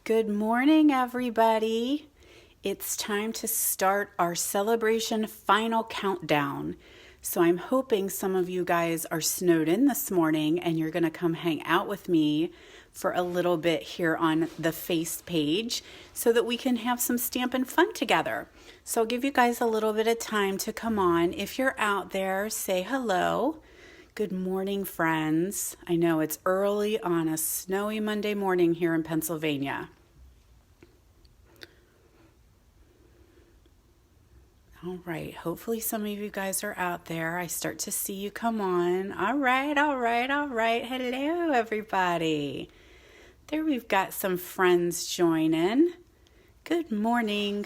Good morning, everybody. It's time to start our celebration final countdown. So I'm hoping some of you guys are snowed in this morning and you're going to come hang out with me for a little bit here on the face page so that we can have some stampin' fun together. So I'll give you guys a little bit of time to come on. If you're out there, say hello. Good morning, friends. I know it's early on a snowy Monday morning here in Pennsylvania. All right, hopefully some of you guys are out there. I start to see you come on. All right. Hello, everybody. There we've got some friends joining. Good morning.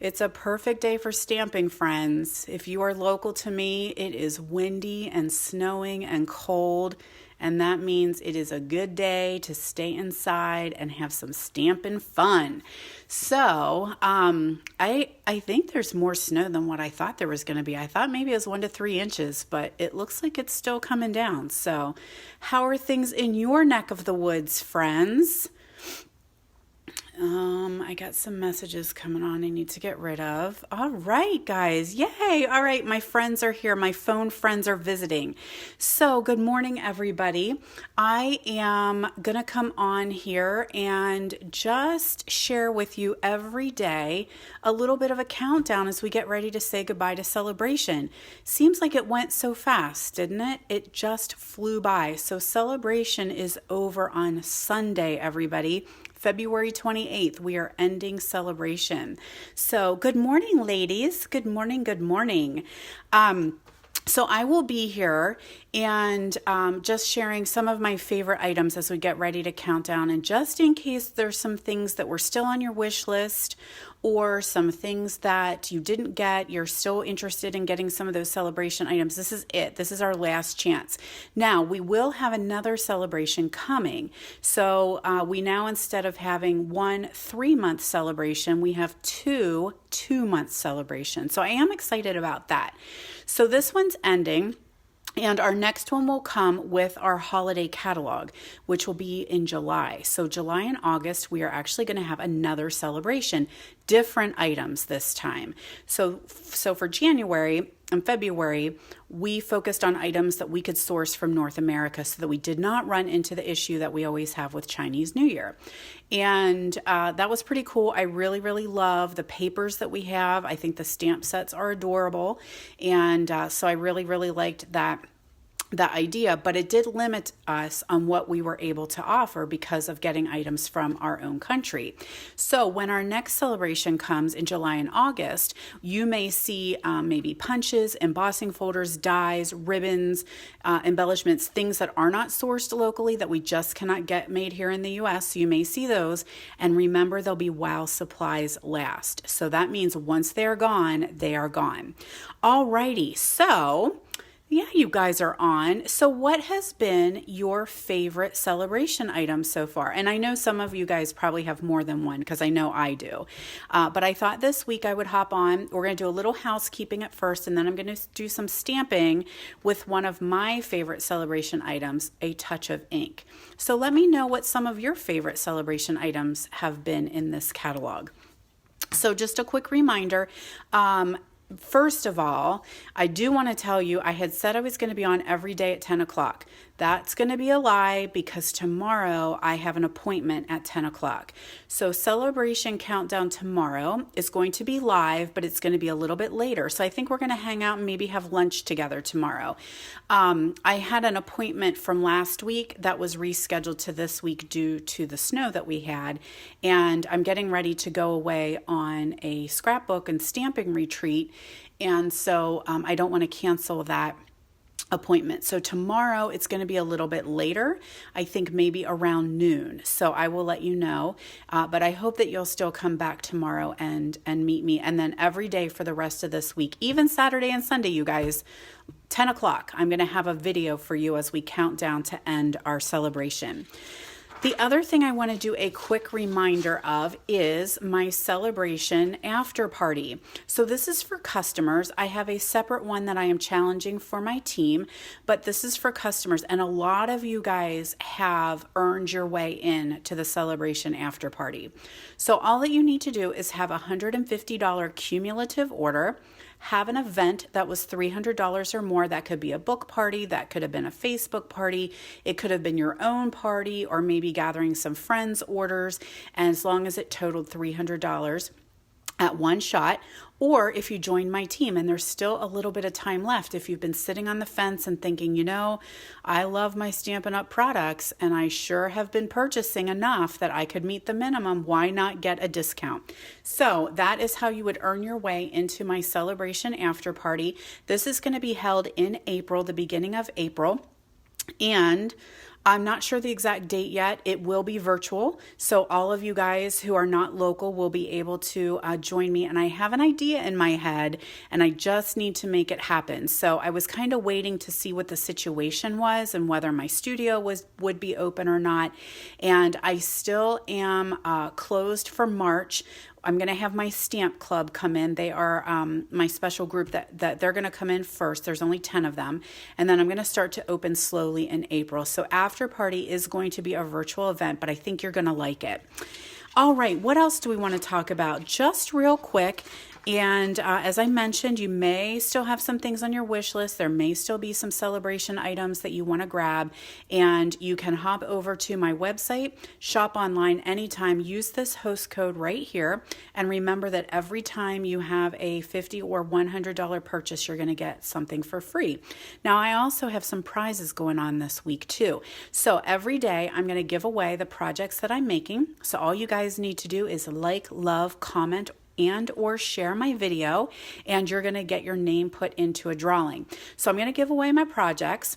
It's a perfect day for stamping, friends. If you are local to me, it is windy and snowing and cold, and that means it is a good day to stay inside and have some stamping fun. So, I think there's more snow than what I thought there was going to be. I thought maybe it was 1 to 3 inches, but it looks like it's still coming down. So, how are things in your neck of the woods, friends? I got some messages coming on I need to get rid of. All right, guys. Yay. All right, my friends are here. My phone friends are visiting. So good morning, everybody. I am going to come on here and just share with you every day a little bit of a countdown as we get ready to say goodbye to Celebration. Seems like it went so fast, didn't it? It just flew by. So Celebration is over on Sunday, everybody. February 28th, we are ending Celebration. So good morning, ladies. Good morning. So I will be here and just sharing some of my favorite items as we get ready to count down. And just in case there's some things that were still on your wish list or some things that you didn't get, you're still interested in getting some of those celebration items, this is it. This is our last chance. Now, we will have another celebration coming. So we now, instead of having 1 3-month celebration, we have 2 2-month celebrations. So I am excited about that. So this one's ending. And our next one will come with our holiday catalog, which will be in July. So July and August, we are actually going to have another celebration, different items this time. So for January and February, we focused on items that we could source from North America so that we did not run into the issue that we always have with Chinese New Year. And that was pretty cool. I really love the papers that we have. I think the stamp sets are adorable. And so I really liked that idea, but it did limit us on what we were able to offer because of getting items from our own country. So when our next celebration comes in July and August, you may see maybe punches, embossing folders, dies, ribbons, embellishments, things that are not sourced locally that we just cannot get made here in the US. So you may see those, and remember, they'll be while supplies last. So that means once they're gone, they are gone. Alrighty, so yeah, you guys are on. So what has been your favorite celebration item so far? And I know some of you guys probably have more than one because I know I do. But I thought this week I would hop on. We're going to do a little housekeeping at first, and then I'm going to do some stamping with one of my favorite celebration items, a touch of ink. So let me know what some of your favorite celebration items have been in this catalog. So just a quick reminder, first of all, I do want to tell you, I had said I was going to be on every day at 10 o'clock. That's going to be a lie because tomorrow I have an appointment at 10 o'clock. So Celebration Countdown tomorrow is going to be live, but it's going to be a little bit later. So I think we're going to hang out and maybe have lunch together tomorrow. I had an appointment from last week that was rescheduled to this week due to the snow that we had. And I'm getting ready to go away on a scrapbook and stamping retreat. And so I don't want to cancel that appointment. So tomorrow it's going to be a little bit later, I think maybe around noon. So I will let you know, but I hope that you'll still come back tomorrow and meet me. And then every day for the rest of this week, even Saturday and Sunday, you guys, 10 o'clock, I'm going to have a video for you as we count down to end our celebration. The other thing I want to do a quick reminder of is my celebration after party. So this is for customers. I have a separate one that I am challenging for my team, but this is for customers. And a lot of you guys have earned your way in to the celebration after party. So all that you need to do is have a $150 cumulative order, have an event that was $300 or more. That could be a book party, that could have been a Facebook party, it could have been your own party, or maybe gathering some friends' orders, and as long as it totaled $300 at one shot. Or if you join my team and there's still a little bit of time left, if you've been sitting on the fence and thinking, you know, I love my Stampin' Up! Products and I sure have been purchasing enough that I could meet the minimum, why not get a discount? So that is how you would earn your way into my celebration after party. This is going to be held in April, the beginning of April. And I'm not sure the exact date yet. It will be virtual. So all of you guys who are not local will be able to join me. And I have an idea in my head and I just need to make it happen. So I was kind of waiting to see what the situation was and whether my studio would be open or not. And I still am closed for March. I'm going to have my stamp club come in. They are my special group that they're going to come in first. There's only 10 of them. And then I'm going to start to open slowly in April. So after party is going to be a virtual event, but I think you're going to like it. All right, what else do we want to talk about? Just real quick. And as I mentioned, you may still have some things on your wish list. There may still be some celebration items that you want to grab. And you can hop over to my website, shop online anytime. Use this host code right here. And remember that every time you have a $50 or $100 purchase, you're going to get something for free. Now, I also have some prizes going on this week too. So every day I'm going to give away the projects that I'm making. So all you guys need to do is like, love, comment, and or share my video, and you're going to get your name put into a drawing. So I'm going to give away my projects,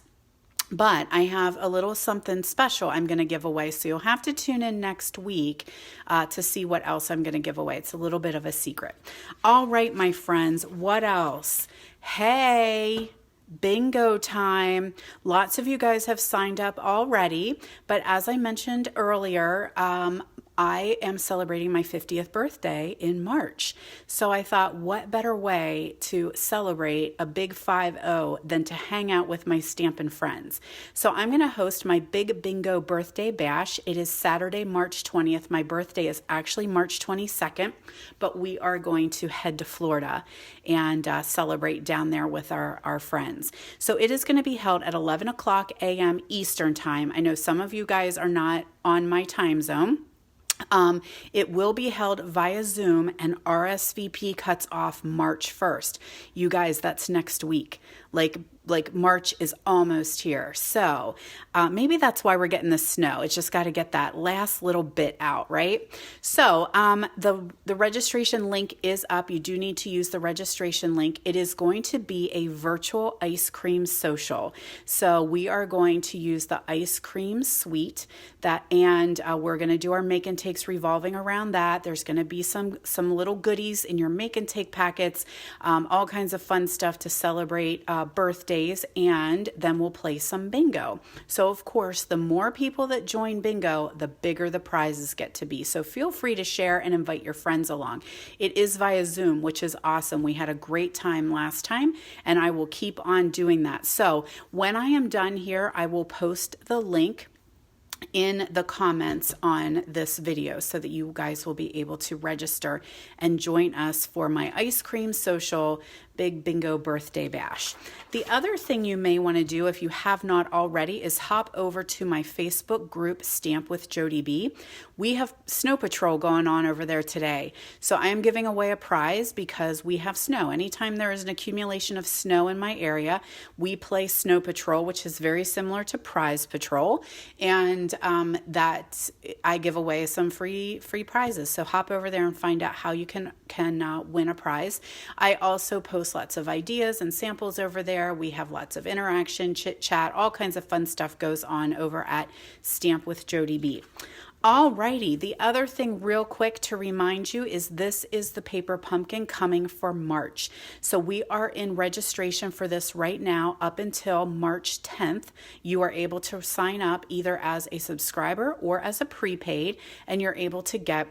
but I have a little something special I'm going to give away. So you'll have to tune in next week to see what else I'm going to give away. It's a little bit of a secret. All right, my friends, what else? Hey, bingo time. Lots of you guys have signed up already, but as I mentioned earlier, I am celebrating my 50th birthday in March. So I thought, what better way to celebrate a big 5-0 than to hang out with my Stampin' friends? So I'm going to host my big bingo birthday bash. It is Saturday, March 20th. My birthday is actually March 22nd, but we are going to head to Florida and celebrate down there with our friends. So it is going to be held at 11 o'clock a.m. Eastern time. I know some of you guys are not on my time zone. It will be held via Zoom, and RSVP cuts off March 1st. You guys, that's next week. Like March is almost here. So maybe that's why we're getting the snow. It's just got to get that last little bit out, right? So the registration link is up. You do need to use the registration link. It is going to be a virtual ice cream social. So we are going to use the ice cream suite and we're going to do our make and takes revolving around that. There's going to be some little goodies in your make and take packets, all kinds of fun stuff to celebrate birthdays, and then we'll play some bingo. So of course, the more people that join bingo, the bigger the prizes get to be. So feel free to share and invite your friends along. It is via Zoom, which is awesome. We had a great time last time, and I will keep on doing that. So when I am done here, I will post the link in the comments on this video so that you guys will be able to register and join us for my ice cream social big bingo birthday bash. The other thing you may want to do if you have not already is hop over to my Facebook group, Stamp with Jody B. We have Snow Patrol going on over there today. So I am giving away a prize because we have snow. Anytime there is an accumulation of snow in my area, we play Snow Patrol, which is very similar to Prize Patrol. And that I give away some free prizes. So hop over there and find out how you can win a prize. I also post lots of ideas and samples over there. We have lots of interaction, chit chat, all kinds of fun stuff goes on over at Stamp with Jody B. Alrighty, the other thing real quick to remind you is this is the paper pumpkin coming for March. So we are in registration for this right now up until March 10th. You are able to sign up either as a subscriber or as a prepaid, and you're able to get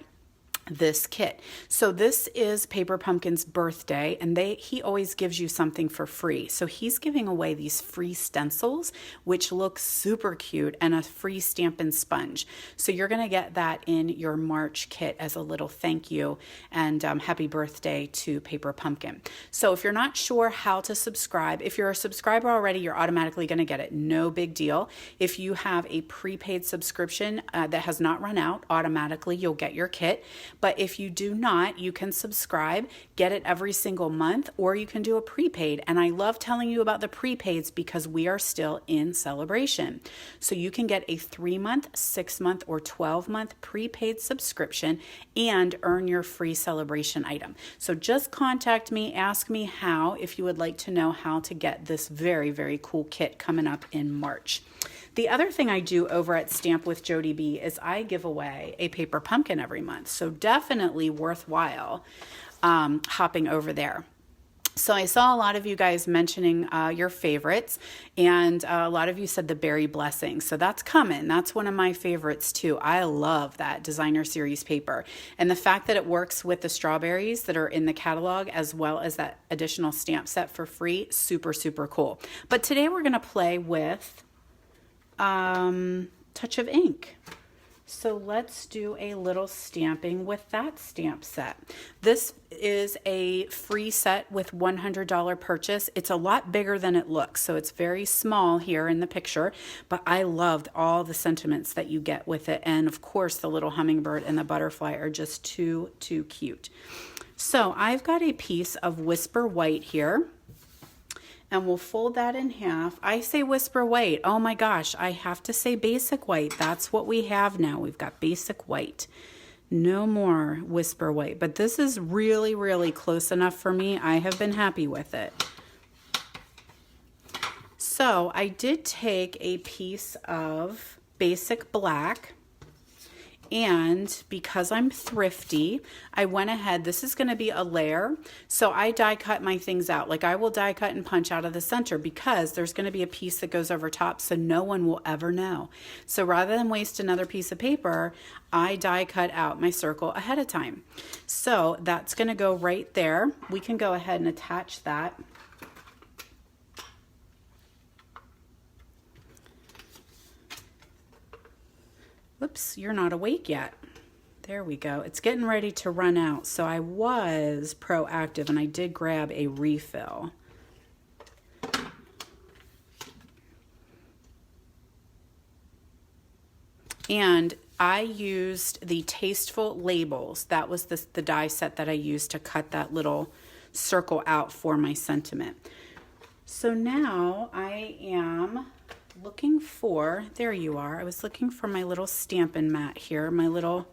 this kit. So this is Paper Pumpkin's birthday, and he always gives you something for free. So he's giving away these free stencils, which look super cute, and a free Stampin' Sponge. So you're going to get that in your March kit as a little thank you, and happy birthday to Paper Pumpkin. So if you're not sure how to subscribe, if you're a subscriber already, you're automatically going to get it. No big deal. If you have a prepaid subscription that has not run out, automatically you'll get your kit. But if you do not, you can subscribe, get it every single month, or you can do a prepaid. And I love telling you about the prepaids because we are still in celebration. So you can get a 3-month, 6-month, or 12-month prepaid subscription and earn your free celebration item. So just contact me, ask me how, if you would like to know how to get this very, very cool kit coming up in March. The other thing I do over at Stamp with Jody B is I give away a paper pumpkin every month. So definitely worthwhile hopping over there. So I saw a lot of you guys mentioning your favorites, and a lot of you said the Berry Blessing. So that's coming. That's one of my favorites too. I love that designer series paper. And the fact that it works with the strawberries that are in the catalog as well as that additional stamp set for free, super, super cool. But today we're going to play with Touch of Ink. So let's do a little stamping with that stamp set. This is a free set with $100 purchase. It's a lot bigger than it looks, so it's very small here in the picture, but I loved all the sentiments that you get with it. And of course, the little hummingbird and the butterfly are just too cute. So I've got a piece of Whisper White here, and we'll fold that in half. I say Whisper White. Oh my gosh, I have to say Basic White. That's what we have now. We've got Basic White. No more Whisper White. But this is really, really close enough for me. I have been happy with it. So I did take a piece of Basic Black, and because I'm thrifty, I went ahead, this is going to be a layer, so I die cut my things out. Like I will die cut and punch out of the center because there's going to be a piece that goes over top, so no one will ever know. So rather than waste another piece of paper, I die cut out my circle ahead of time. So that's going to go right there. We can go ahead and attach that. Whoops, you're not awake yet. There we go. It's getting ready to run out. So I was proactive and I did grab a refill. And I used the Tasteful Labels. That was the die set that I used to cut that little circle out for my sentiment. So now I am looking for, there you are, I was looking for my little Stampin' mat here, my little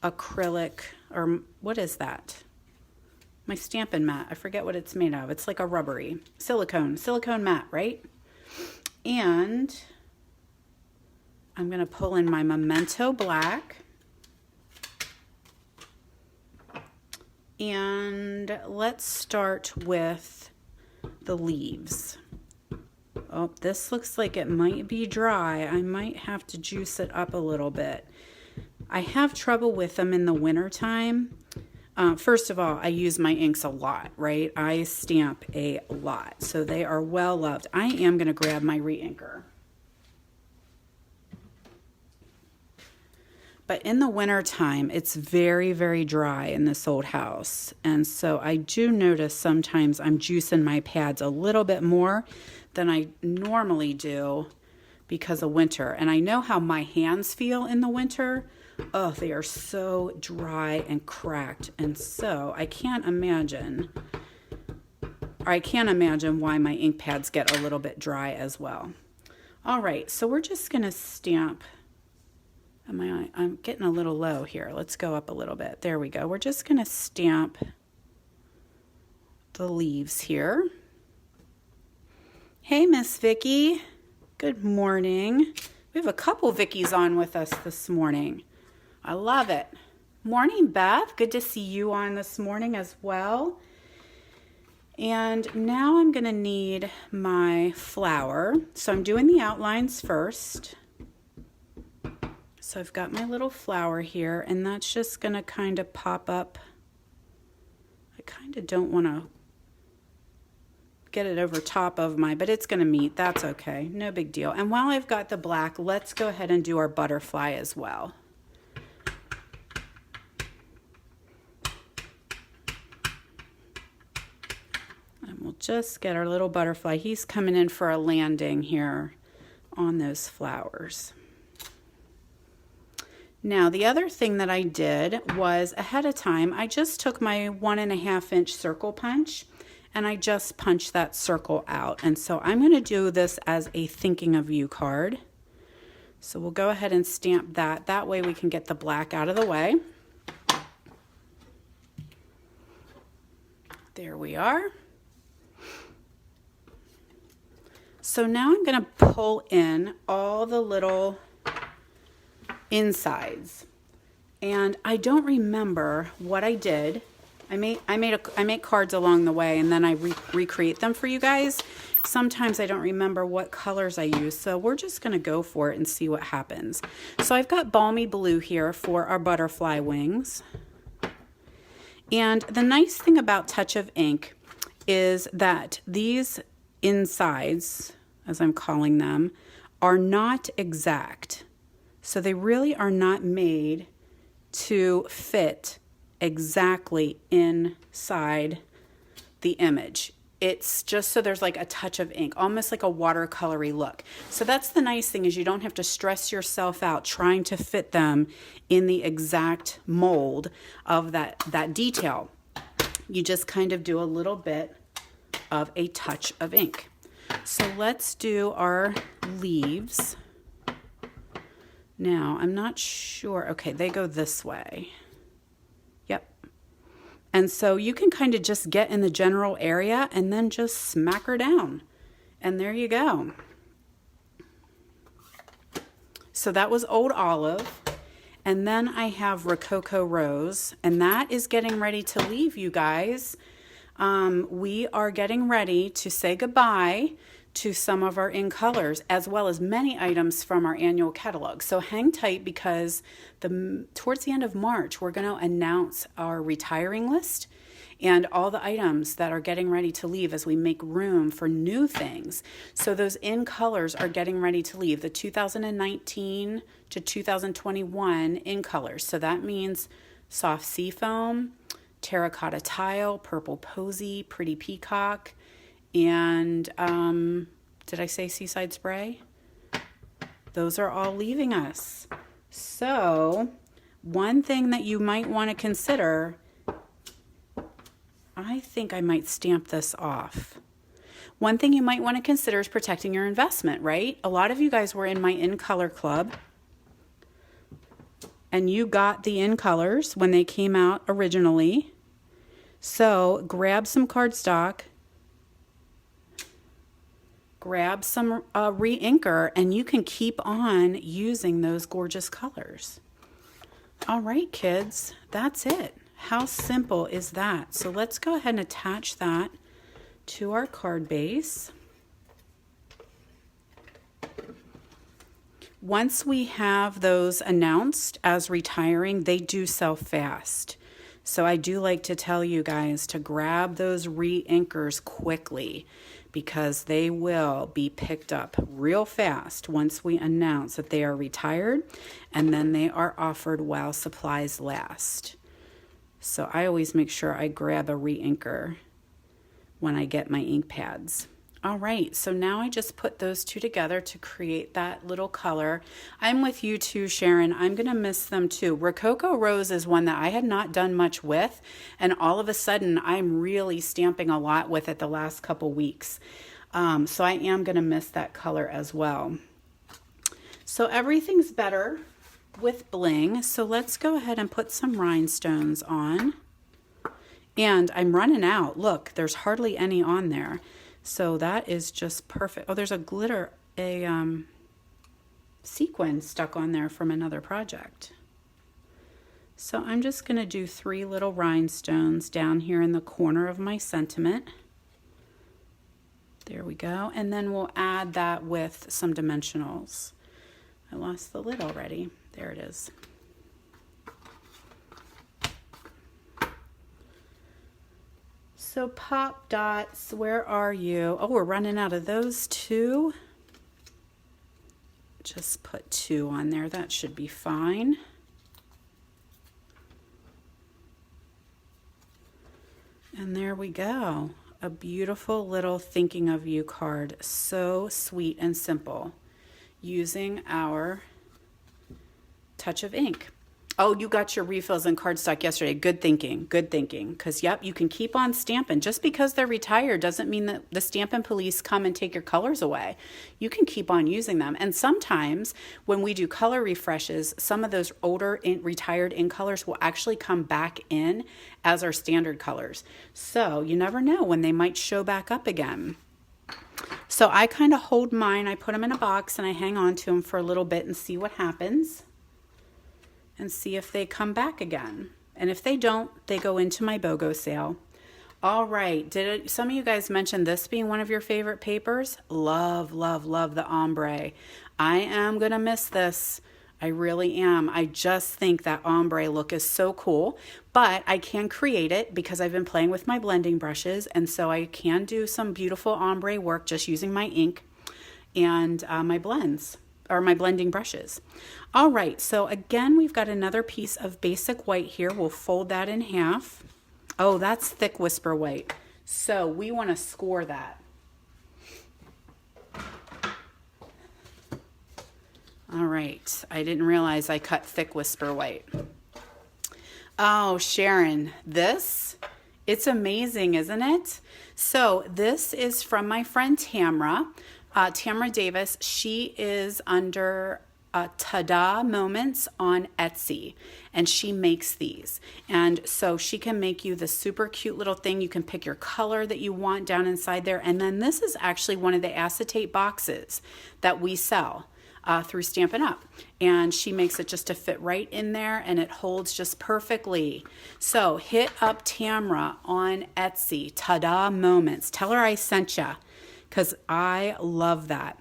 acrylic, or what is that? My Stampin' mat, I forget what it's made of. It's like a rubbery, silicone mat, right? And I'm gonna pull in my Memento Black, and let's start with the leaves. Oh, this looks like it might be dry. I might have to juice it up a little bit. I have trouble with them in the winter time. First of all, I use my inks a lot, right? I stamp a lot, so they are well loved. I am going to grab my re-inker. But in the winter time, it's very, very dry in this old house. And so I do notice sometimes I'm juicing my pads a little bit more than I normally do because of winter. And I know how my hands feel in the winter. Oh, they are so dry and cracked. And so I can't imagine why my ink pads get a little bit dry as well. All right, so we're just gonna stamp. I'm getting a little low here. Let's go up a little bit. There we go. We're just gonna stamp the leaves here. Hey, Miss Vicky. Good morning. We have a couple Vickies on with us this morning. I love it. Morning, Beth. Good to see you on this morning as well. And now I'm going to need my flower. So I'm doing the outlines first. So I've got my little flower here, and that's just going to kind of pop up. I kind of don't want to get it over top of but it's going to meet. That's okay. No big deal. And while I've got the black, let's go ahead and do our butterfly as well. And we'll just get our little butterfly. He's coming in for a landing here on those flowers. Now, the other thing that I did was ahead of time, I just took my 1.5 inch circle punch and I just punched that circle out. And so I'm going to do this as a thinking of you card. So we'll go ahead and stamp that. That way we can get the black out of the way. There we are. So now I'm going to pull in all the little insides. And I don't remember what I did. I make cards along the way, and then I recreate them for you guys. Sometimes I don't remember what colors I use, so we're just going to go for it and see what happens. So I've got balmy blue here for our butterfly wings. And the nice thing about Touch of Ink is that these insides, as I'm calling them, are not exact. So they really are not made to fit exactly inside the image. It's just so there's like a touch of ink, almost like a watercolory look. So that's the nice thing, is you don't have to stress yourself out trying to fit them in the exact mold of that detail. You just kind of do a little bit of a touch of ink. So let's do our leaves. Now, I'm not sure. Okay, they go this way. Yep. And so you can kind of just get in the general area and then just smack her down. And there you go. So that was Old Olive. And then I have Rococo Rose, and that is getting ready to leave, you guys. We are getting ready to say goodbye to some of our in colors, as well as many items from our annual catalog. So hang tight, because towards the end of March, we're going to announce our retiring list and all the items that are getting ready to leave as we make room for new things. So those in colors are getting ready to leave, the 2019 to 2021 in colors. So that means soft seafoam, terracotta tile, purple posy, pretty peacock, and did I say seaside spray? Those are all leaving us. So one thing that you might want to consider, I think I might stamp this off. One thing you might want to consider is protecting your investment, right? A lot of you guys were in my in color club, and you got the in colors when they came out originally. So grab some cardstock, grab some re-inker, and you can keep on using those gorgeous colors. All right, kids, that's it. How simple is that? So let's go ahead and attach that to our card base. Once we have those announced as retiring, they do sell fast. So I do like to tell you guys to grab those re-inkers quickly, because they will be picked up real fast once we announce that they are retired, and then they are offered while supplies last. So I always make sure I grab a re-inker when I get my ink pads. All right, so now I just put those two together to create that little color. I'm with you too, Sharon. I'm gonna miss them too. Rococo Rose is one that I had not done much with, and all of a sudden I'm really stamping a lot with it the last couple weeks. So I am gonna miss that color as well. So everything's better with bling. So let's go ahead and put some rhinestones on. And I'm running out. Look, there's hardly any on there. So that is just perfect. Oh, there's a sequin stuck on there from another project. So I'm just going to do 3 little rhinestones down here in the corner of my sentiment. There we go. And then we'll add that with some dimensionals. I lost the lid already. There it is. So pop dots, where are you? Oh, we're running out of those too. Just put 2 on there. That should be fine. And there we go. A beautiful little thinking of you card. So sweet and simple. Using our touch of ink. Oh, you got your refills in cardstock yesterday. Good thinking, good thinking. Because, yep, you can keep on stamping. Just because they're retired doesn't mean that the Stampin' Police come and take your colors away. You can keep on using them. And sometimes when we do color refreshes, some of those older retired ink colors will actually come back in as our standard colors. So you never know when they might show back up again. So I kind of hold mine. I put them in a box and I hang on to them for a little bit and see what happens. And see if they come back again. And if they don't, they go into my BOGO sale. All right, some of you guys mention this being one of your favorite papers? Love, love, love the ombre. I am gonna miss this. I really am. I just think that ombre look is so cool, but I can create it because I've been playing with my blending brushes, and so I can do some beautiful ombre work just using my ink and my blends. Or my blending brushes. All right, so again, we've got another piece of basic white here. We'll fold that in half. Oh, that's thick whisper white. So we want to score that. All right, I didn't realize I cut thick whisper white. Oh, Sharon, it's amazing, isn't it? So this is from my friend Tamra. Tamra Davis. She is under Ta-Da Moments on Etsy, and she makes these. And so she can make you the super cute little thing. You can pick your color that you want down inside there. And then this is actually one of the acetate boxes that we sell through Stampin' Up. And she makes it just to fit right in there, and it holds just perfectly. So hit up Tamra on Etsy, Ta-Da Moments. Tell her I sent ya, because I love that.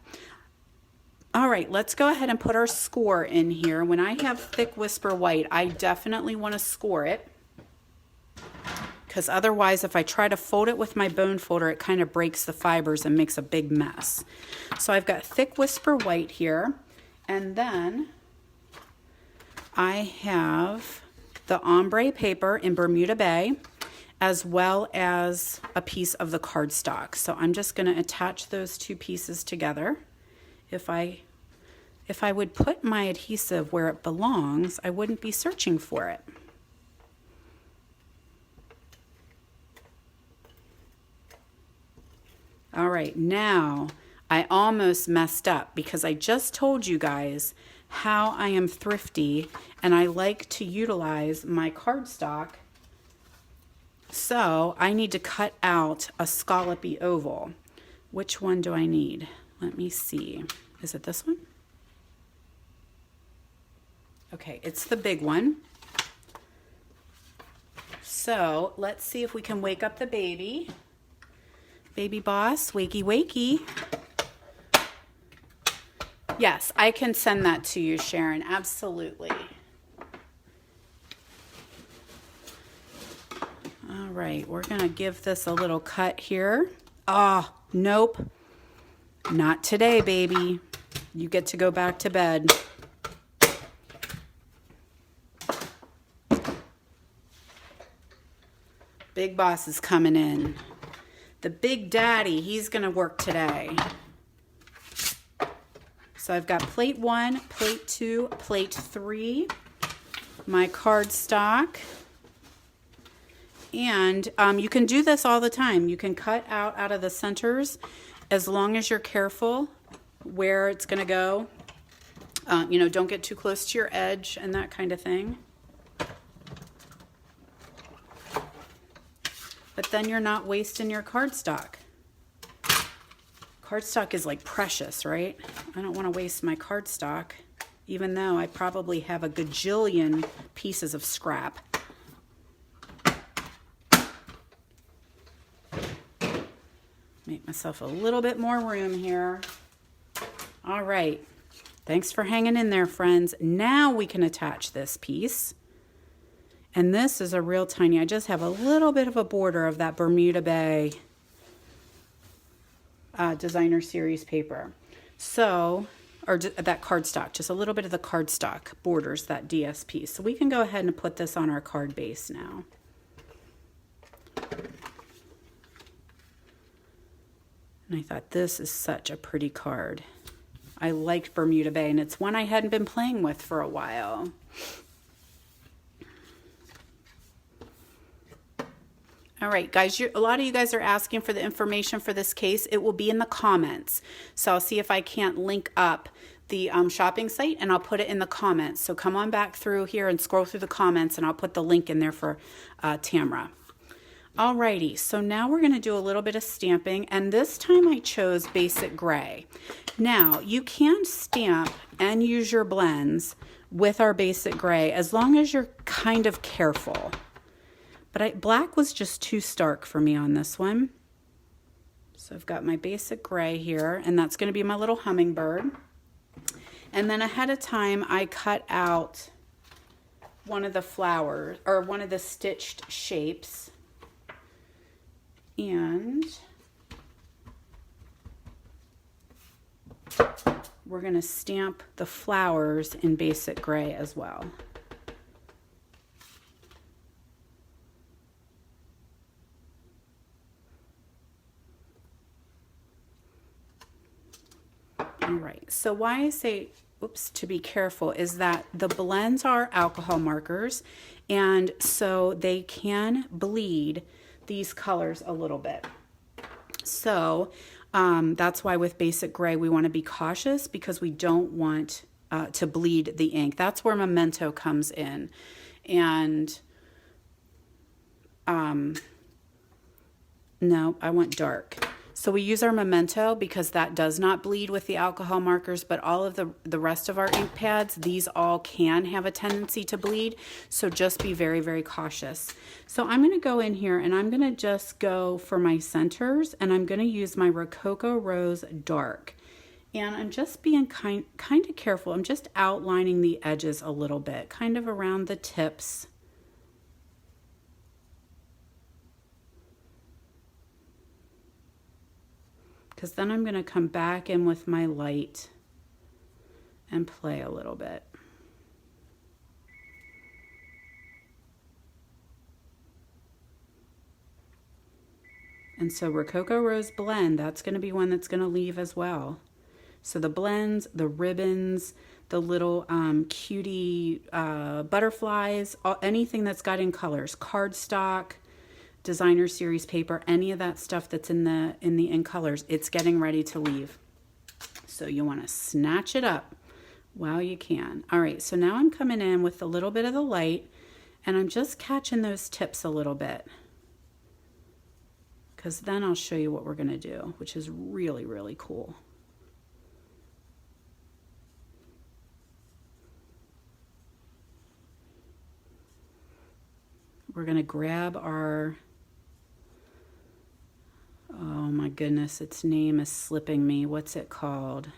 All right, let's go ahead and put our score in here. When I have thick whisper white, I definitely want to score it, because otherwise if I try to fold it with my bone folder, it kind of breaks the fibers and makes a big mess. So I've got thick whisper white here, and then I have the ombre paper in Bermuda Bay, as well as a piece of the cardstock. So I'm just going to attach those 2 pieces together. If I would put my adhesive where it belongs, I wouldn't be searching for it. All right, now I almost messed up because I just told you guys how I am thrifty and I like to utilize my cardstock. So I need to cut out a scallopy oval. Which one do I need? Let me see. Is it this one? Okay, it's the big one. So let's see if we can wake up the baby. Baby boss, wakey wakey. Yes, I can send that to you, Sharon. Absolutely. All right, we're gonna give this a little cut here. Oh, nope. Not today, baby. You get to go back to bed. Big boss is coming in. The big daddy, he's gonna work today. So I've got plate 1, plate 2, plate 3, my cardstock. And you can do this all the time. You can cut out of the centers as long as you're careful where it's going to go. You know, don't get too close to your edge and that kind of thing. But then you're not wasting your cardstock. Cardstock is like precious, right? I don't want to waste my cardstock, even though I probably have a gajillion pieces of scrap. Make myself a little bit more room here. All right. Thanks for hanging in there, friends. Now we can attach this piece. And this is a real tiny, I just have a little bit of a border of that Bermuda Bay designer series paper. So, or that cardstock, just a little bit of the cardstock borders that DS piece. So we can go ahead and put this on our card base now. And I thought this is such a pretty card. I liked Bermuda Bay, and it's one I hadn't been playing with for a while. All right, guys, a lot of you guys are asking for the information for this case. It will be in the comments. So I'll see if I can't link up the shopping site, and I'll put it in the comments. So come on back through here and scroll through the comments, and I'll put the link in there for Tamra. Alrighty, so now we're going to do a little bit of stamping, and this time I chose Basic Gray. Now, you can stamp and use your blends with our Basic Gray as long as you're kind of careful. But black was just too stark for me on this one. So I've got my Basic Gray here, and that's going to be my little hummingbird. And then ahead of time, I cut out one of the flowers, or one of the stitched shapes. And we're going to stamp the flowers in Basic Gray as well. All right, so why I say, oops, to be careful is that the blends are alcohol markers, and so they can bleed these colors a little bit. So that's why with Basic Gray we want to be cautious, because we don't want to bleed the ink. That's where Memento comes in. And no, I want dark. So we use our Memento because that does not bleed with the alcohol markers, but all of the rest of our ink pads, these all can have a tendency to bleed. So just be very, very cautious. So I'm going to go in here and I'm going to just go for my centers, and I'm going to use my Rococo Rose Dark. And I'm just being kind of careful. I'm just outlining the edges a little bit, kind of around the tips. Because then I'm going to come back in with my light and play a little bit. And so Rococo Rose Blend, that's going to be one that's going to leave as well. So the blends, the ribbons, the little cutie butterflies, anything that's got in colors, cardstock, designer series paper, any of that stuff that's in the in colors, it's getting ready to leave. So you want to snatch it up while you can. All right, so now I'm coming in with a little bit of the light, and I'm just catching those tips a little bit, because then I'll show you what we're going to do, which is really, really cool. We're going to grab our, oh my goodness, its name is slipping me. What's it called?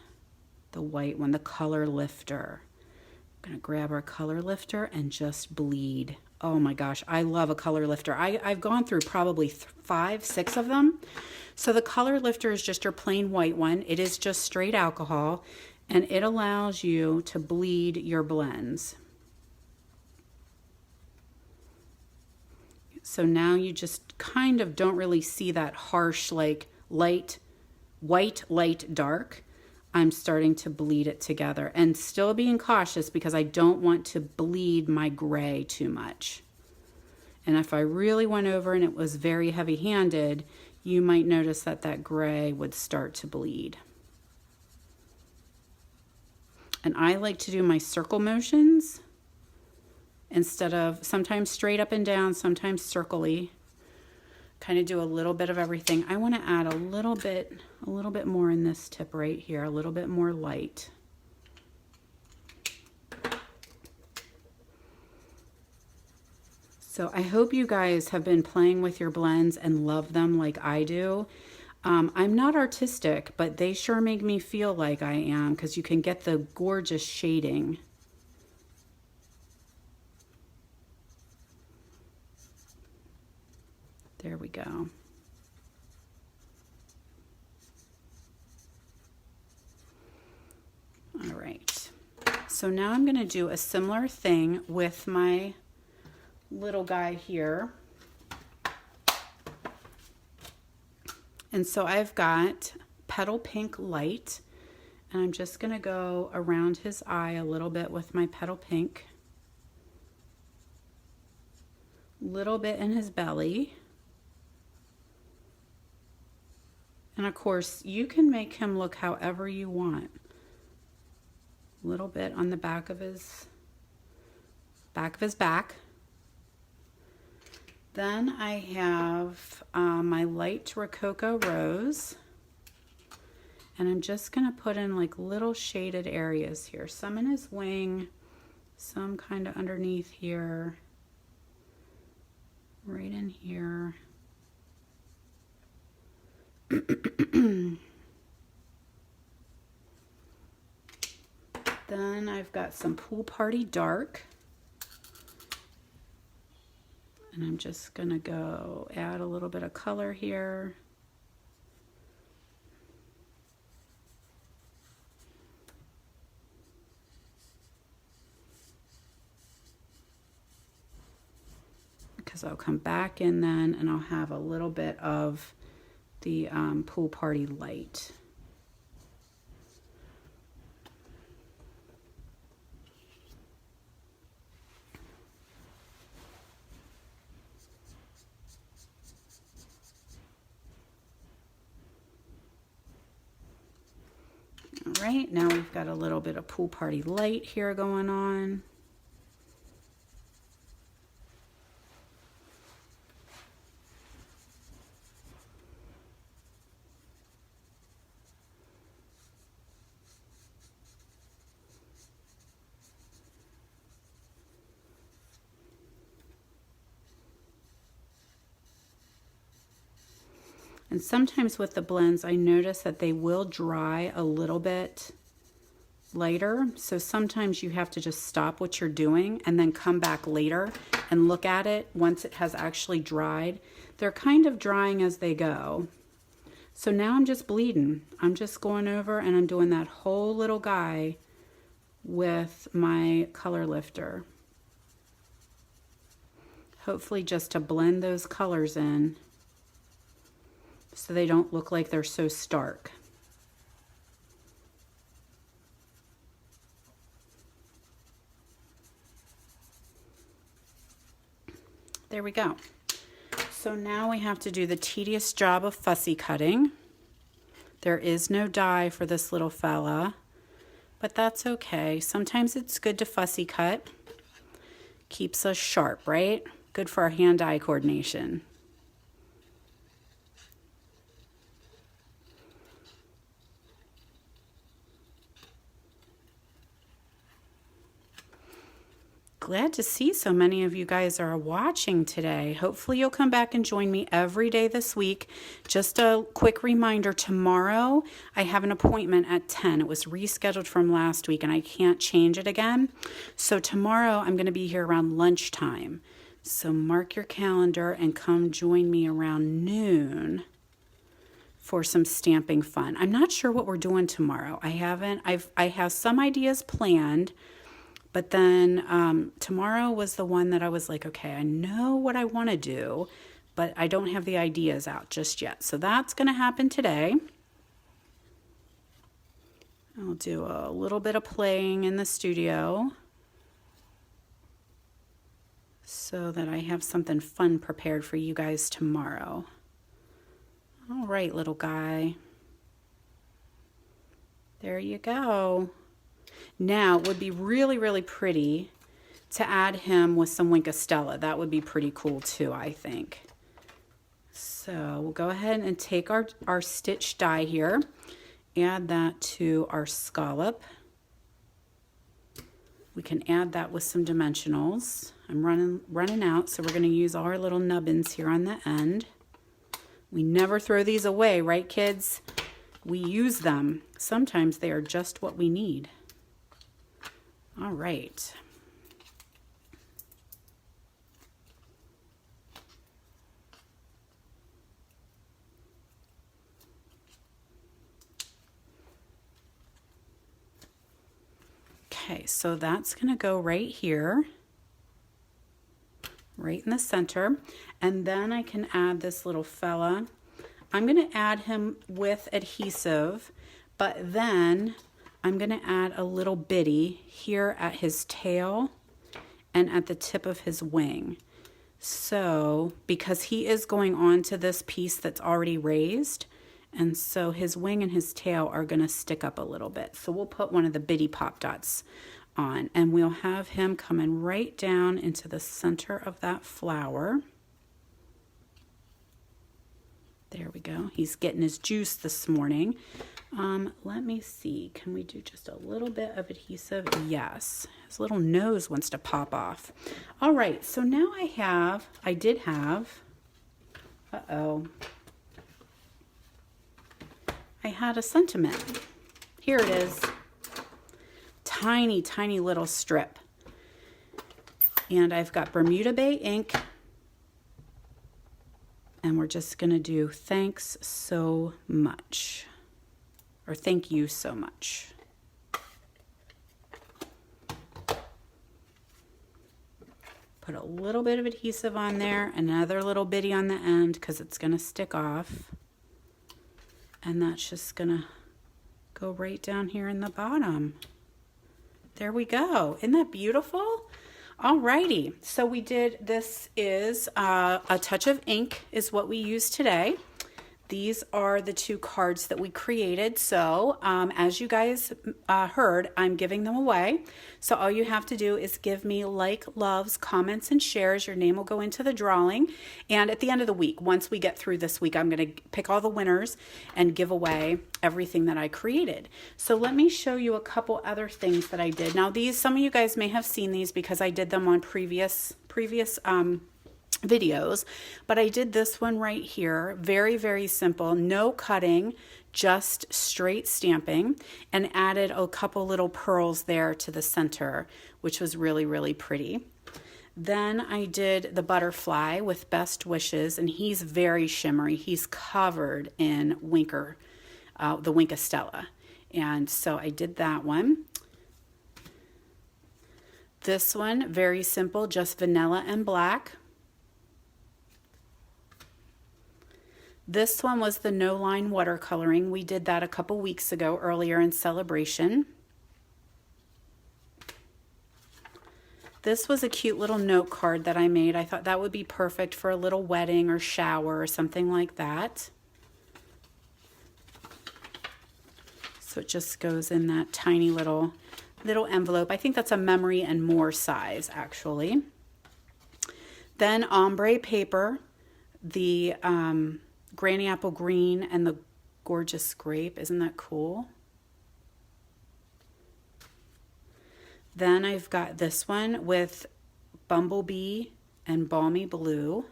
The white one, the color lifter. I'm going to grab our color lifter and just bleed. Oh my gosh, I love a color lifter. I've gone through probably 5, 6 of them. So the color lifter is just your plain white one. It is just straight alcohol, and it allows you to bleed your blends. So now you just kind of don't really see that harsh, like light, white, light, dark. I'm starting to bleed it together and still being cautious because I don't want to bleed my gray too much. And if I really went over and it was very heavy-handed, you might notice that that gray would start to bleed. And I like to do my circle motions instead of sometimes straight up and down, sometimes circle-y. Kind of do a little bit of everything. I want to add a little bit more in this tip right here, a little bit more light. So I hope you guys have been playing with your blends and love them like I do. I'm not artistic, but they sure make me feel like I am because you can get the gorgeous shading. There we go. All right. So now I'm going to do a similar thing with my little guy here. And so I've got Petal Pink Light, and I'm just going to go around his eye a little bit with my Petal Pink. Little bit in his belly. And of course, you can make him look however you want. A little bit on the back of his back. Then I have my light Rococo Rose, and I'm just going to put in like little shaded areas here. Some in his wing, some kind of underneath here, right in here. Then I've got some Pool Party Dark. And I'm just going to go add a little bit of color here. Because I'll come back in then and I'll have a little bit of the Pool Party Light. All right, now we've got a little bit of Pool Party Light here going on. And sometimes with the blends, I notice that they will dry a little bit lighter. So sometimes you have to just stop what you're doing and then come back later and look at it once it has actually dried. They're kind of drying as they go. So now I'm just bleeding. I'm just going over and I'm doing that whole little guy with my color lifter. Hopefully just to blend those colors in, so they don't look like they're so stark. There we go. So now we have to do the tedious job of fussy cutting. There is no dye for this little fella, but that's okay. Sometimes it's good to fussy cut. Keeps us sharp, right? Good for our hand-eye coordination. Glad to see so many of you guys are watching today. Hopefully you'll come back and join me every day this week. Just a quick reminder, tomorrow I have an appointment at 10. It was rescheduled from last week and I can't change it again. So tomorrow I'm going to be here around lunchtime. So mark your calendar and come join me around noon for some stamping fun. I'm not sure what we're doing tomorrow. I have some ideas planned. But then tomorrow was the one that I was like, okay, I know what I want to do, but I don't have the ideas out just yet. So that's going to happen today. I'll do a little bit of playing in the studio so that I have something fun prepared for you guys tomorrow. All right, little guy. There you go. Now, it would be really, really pretty to add him with some Wink of Stella. That would be pretty cool too, I think. So we'll go ahead and take our stitch die here, add that to our scallop. We can add that with some dimensionals. I'm running out, so we're going to use our little nubbins here on the end. We never throw these away, right, kids? We use them. Sometimes they are just what we need. All right. Okay, so that's going to go right here, right in the center. And then I can add this little fella. I'm going to add him with adhesive, but then I'm going to add a little bitty here at his tail and at the tip of his wing. So, because he is going on to this piece that's already raised, and so his wing and his tail are going to stick up a little bit. So we'll put one of the bitty pop dots on, and we'll have him coming right down into the center of that flower. There we go. He's getting his juice this morning. Let me see. Can we do just a little bit of adhesive? Yes. His little nose wants to pop off. All right. So now I did have, I had a sentiment. Here it is. Tiny, tiny little strip. And I've got Bermuda Bay ink. And we're just going to do thanks so much. Or thank you so much. Put a little bit of adhesive on there. Another little bitty on the end because it's going to stick off. And that's just going to go right down here in the bottom. There we go. Isn't that beautiful? Alrighty, so we did, this is a touch of ink is what we use today. These are the two cards that we created. So as you guys heard, I'm giving them away. So all you have to do is give me like, loves, comments, and shares. Your name will go into the drawing. And at the end of the week, once we get through this week, I'm going to pick all the winners and give away everything that I created. So let me show you a couple other things that I did. Now these, some of you guys may have seen these because I did them on previous videos, but I did this one right here. Very, very simple. No cutting, just straight stamping, and added a couple little pearls there to the center, which was really, really pretty. Then I did the butterfly with Best Wishes, and he's very shimmery. He's covered in Winker, the Winka Stella. And so I did that one. This one, very simple, just vanilla and black. This one was the no line watercoloring. We did that a couple weeks ago earlier in Saleabration. This was a cute little note card that I made. I thought that would be perfect for a little wedding or shower or something like that. So it just goes in that tiny little envelope. I think that's a memory and more size actually. Then ombre paper, the Granny Apple Green and the Gorgeous Grape. Isn't that cool? Then I've got this one with Bumblebee and Balmy Blue.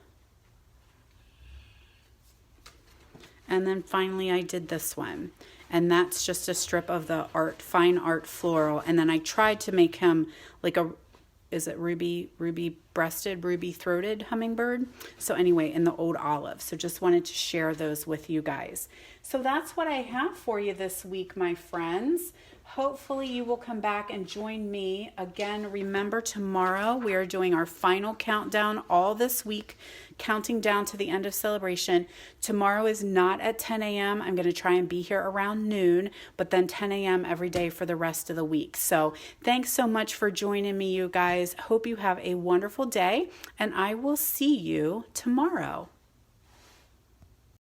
And then finally I did this one. And that's just a strip of the fine art floral. And then I tried to make him like a, is it ruby-breasted, ruby-throated hummingbird? So anyway, in the old olive. So just wanted to share those with you guys. So that's what I have for you this week, my friends. Hopefully you will come back and join me. Again, remember tomorrow we are doing our final countdown all this week, counting down to the end of Saleabration. Tomorrow is not at 10 a.m. I'm going to try and be here around noon, but then 10 a.m. every day for the rest of the week. So thanks so much for joining me, you guys. Hope you have a wonderful day, and I will see you tomorrow.